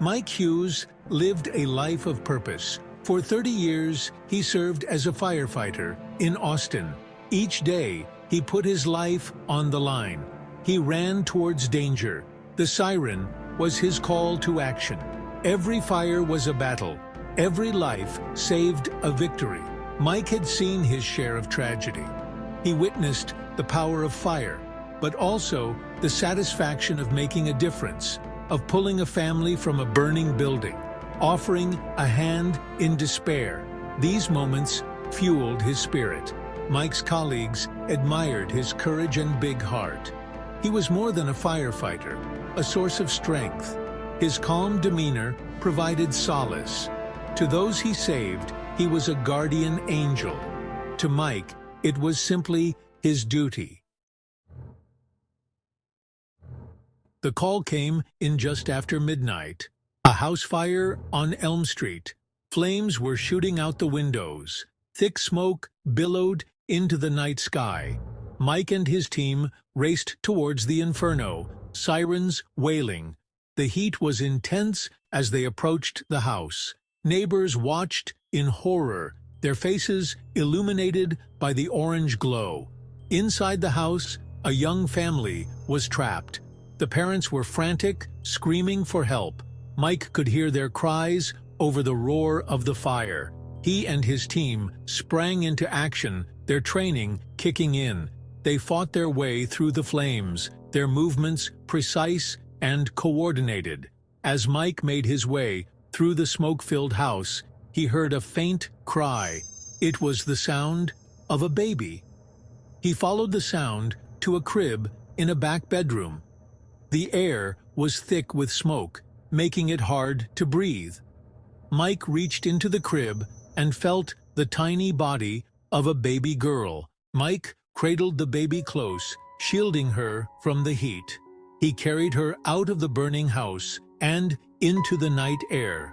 Mike Hughes lived a life of purpose. For 30 years, he served as a firefighter in Austin. Each day, he put his life on the line. He ran towards danger. The siren was his call to action. Every fire was a battle. Every life saved a victory. Mike had seen his share of tragedy. He witnessed the power of fire, but also the satisfaction of making a difference, of pulling a family from a burning building, offering a hand in despair. These moments fueled his spirit. Mike's colleagues admired his courage and big heart. He was more than a firefighter, a source of strength. His calm demeanor provided solace. To those he saved, he was a guardian angel. To Mike, it was simply his duty. The call came in just after midnight. A house fire on Elm Street. Flames were shooting out the windows. Thick smoke billowed into the night sky. Mike and his team raced towards the inferno, sirens wailing. The heat was intense as they approached the house. Neighbors watched in horror, their faces illuminated by the orange glow. Inside the house, a young family was trapped. The parents were frantic, screaming for help. Mike could hear their cries over the roar of the fire. He and his team sprang into action, their training kicking in. They fought their way through the flames, their movements precise and coordinated. As Mike made his way through the smoke-filled house, he heard a faint cry. It was the sound of a baby. He followed the sound to a crib in a back bedroom. The air was thick with smoke, making it hard to breathe. Mike reached into the crib and felt the tiny body of a baby girl. Mike cradled the baby close, shielding her from the heat. He carried her out of the burning house and into the night air.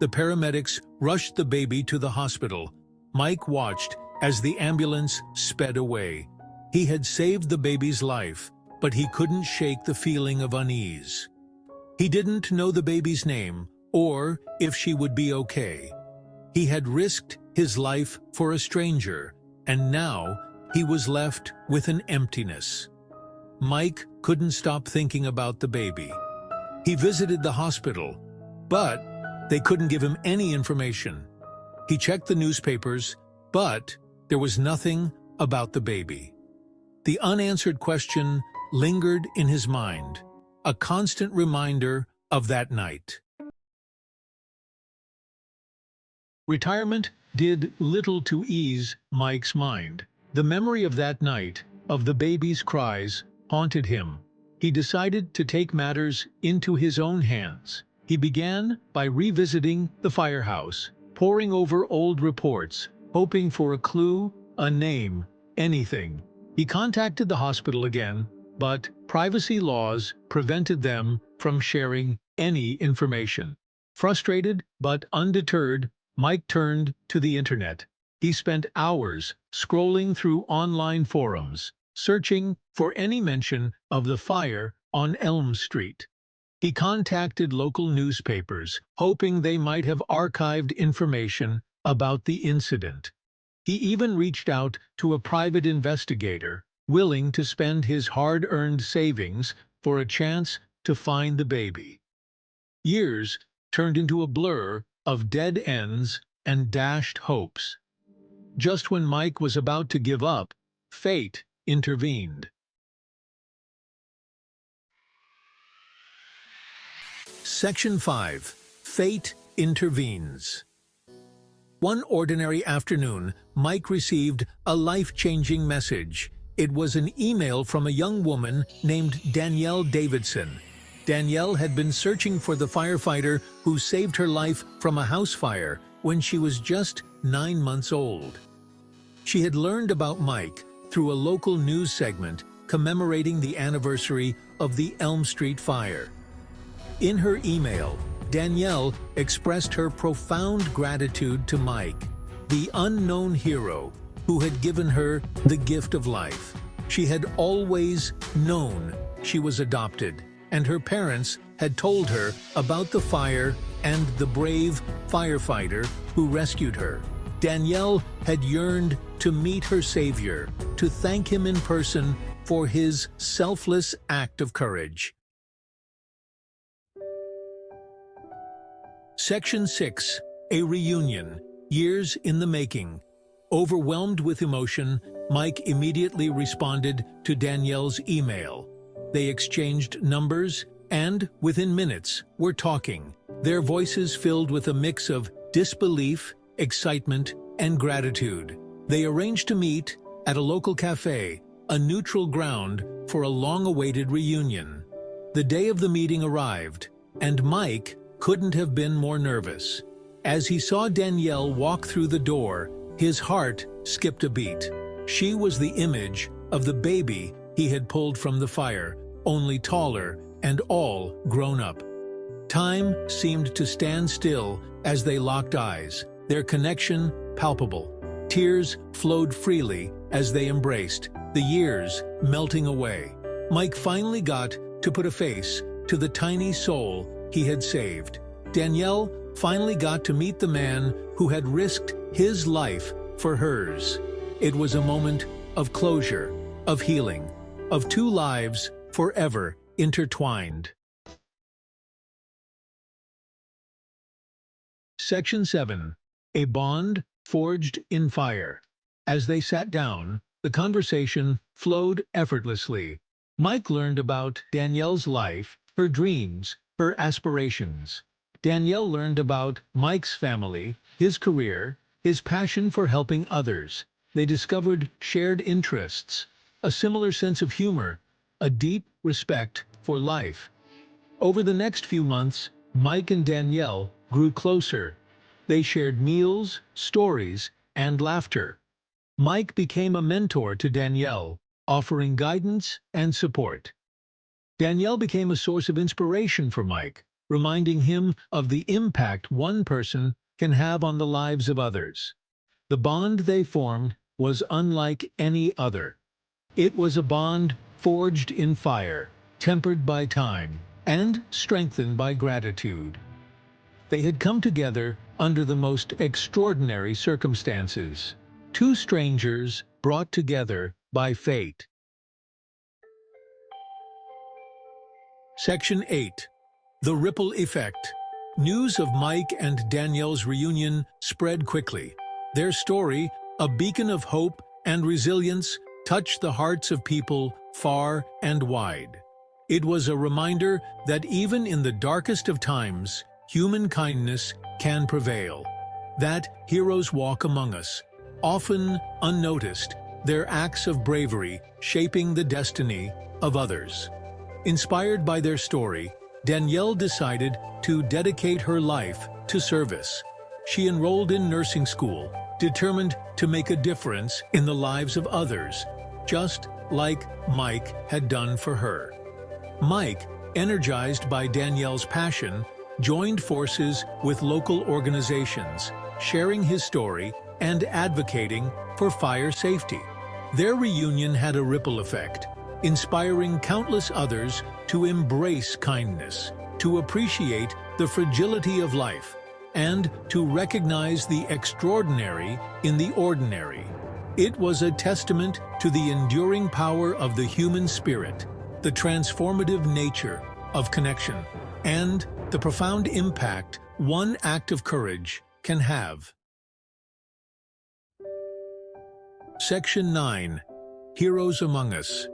The paramedics rushed the baby to the hospital. Mike watched as the ambulance sped away. He had saved the baby's life, but he couldn't shake the feeling of unease. He didn't know the baby's name or if she would be okay. He had risked his life for a stranger, and now he was left with an emptiness. Mike couldn't stop thinking about the baby. He visited the hospital, but they couldn't give him any information. He checked the newspapers, but there was nothing about the baby. The unanswered question lingered in his mind, a constant reminder of that night. Retirement did little to ease Mike's mind. The memory of that night, of the baby's cries, haunted him. He decided to take matters into his own hands. He began by revisiting the firehouse, poring over old reports, hoping for a clue, a name, anything. He contacted the hospital again, but privacy laws prevented them from sharing any information. Frustrated but undeterred, Mike turned to the internet. He spent hours scrolling through online forums, searching for any mention of the fire on Elm Street. He contacted local newspapers, hoping they might have archived information about the incident. He even reached out to a private investigator, willing to spend his hard-earned savings for a chance to find the baby. Years turned into a blur of dead ends and dashed hopes. Just when Mike was about to give up, fate intervened. Section 5. Fate Intervenes. One ordinary afternoon, Mike received a life-changing message. It was an email from a young woman named Danielle Davidson. Danielle had been searching for the firefighter who saved her life from a house fire when she was just 9 months old. She had learned about Mike through a local news segment commemorating the anniversary of the Elm Street fire. In her email, Danielle expressed her profound gratitude to Mike, the unknown hero who had given her the gift of life. She had always known she was adopted, and her parents had told her about the fire and the brave firefighter who rescued her. Danielle had yearned to meet her savior, to thank him in person for his selfless act of courage. Section 6. A reunion. Years in the making. Overwhelmed with emotion, Mike immediately responded to Danielle's email. They exchanged numbers and, within minutes, were talking, their voices filled with a mix of disbelief, excitement, and gratitude. They arranged to meet at a local cafe, a neutral ground for a long-awaited reunion. The day of the meeting arrived, and Mike couldn't have been more nervous. As he saw Danielle walk through the door, his heart skipped a beat. She was the image of the baby he had pulled from the fire, only taller and all grown up. Time seemed to stand still as they locked eyes, their connection palpable. Tears flowed freely as they embraced, the years melting away. Mike finally got to put a face to the tiny soul he had saved. Danielle finally got to meet the man who had risked his life for hers. It was a moment of closure, of healing, of two lives forever intertwined. Section 7. A bond forged in fire. As they sat down, the conversation flowed effortlessly. Mike learned about Danielle's life, her dreams, her aspirations. Danielle learned about Mike's family, his career, his passion for helping others. They discovered shared interests, a similar sense of humor, a deep respect for life. Over the next few months, Mike and Danielle grew closer. They shared meals, stories, and laughter. Mike became a mentor to Danielle, offering guidance and support. Danielle became a source of inspiration for Mike, reminding him of the impact one person can have on the lives of others. The bond they formed was unlike any other. It was a bond forged in fire, tempered by time, and strengthened by gratitude. They had come together under the most extraordinary circumstances. Two strangers brought together by fate. Section 8. The Ripple Effect. News of Mike and Danielle's reunion spread quickly. Their story, a beacon of hope and resilience, touched the hearts of people far and wide. It was a reminder that even in the darkest of times, human kindness can prevail. That heroes walk among us, often unnoticed, their acts of bravery shaping the destiny of others. Inspired by their story, Danielle decided to dedicate her life to service. She enrolled in nursing school, determined to make a difference in the lives of others, just like Mike had done for her. Mike, energized by Danielle's passion, joined forces with local organizations, sharing his story and advocating for fire safety. Their reunion had a ripple effect, inspiring countless others to embrace kindness, to appreciate the fragility of life, and to recognize the extraordinary in the ordinary. It was a testament to the enduring power of the human spirit, the transformative nature of connection, and the profound impact one act of courage can have. Section 9. Heroes Among Us.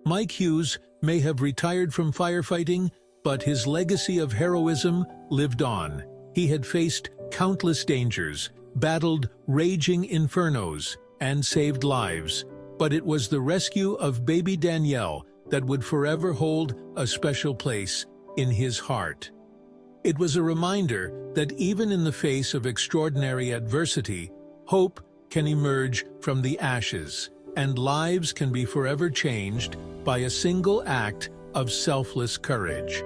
Mike Hughes may have retired from firefighting, but his legacy of heroism lived on. He had faced countless dangers, battled raging infernos, and saved lives. But it was the rescue of baby Danielle that would forever hold a special place in his heart. It was a reminder that even in the face of extraordinary adversity, hope can emerge from the ashes, and lives can be forever changed by a single act of selfless courage.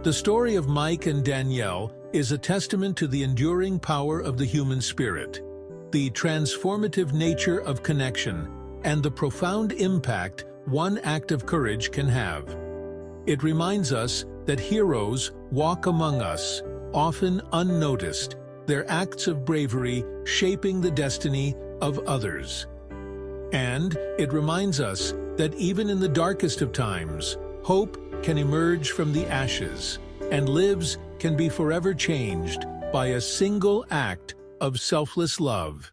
The story of Mike and Danielle is a testament to the enduring power of the human spirit, the transformative nature of connection, and the profound impact one act of courage can have. It reminds us that heroes walk among us, often unnoticed, their acts of bravery shaping the destiny of others. And it reminds us that even in the darkest of times, hope can emerge from the ashes, and lives can be forever changed by a single act of selfless love.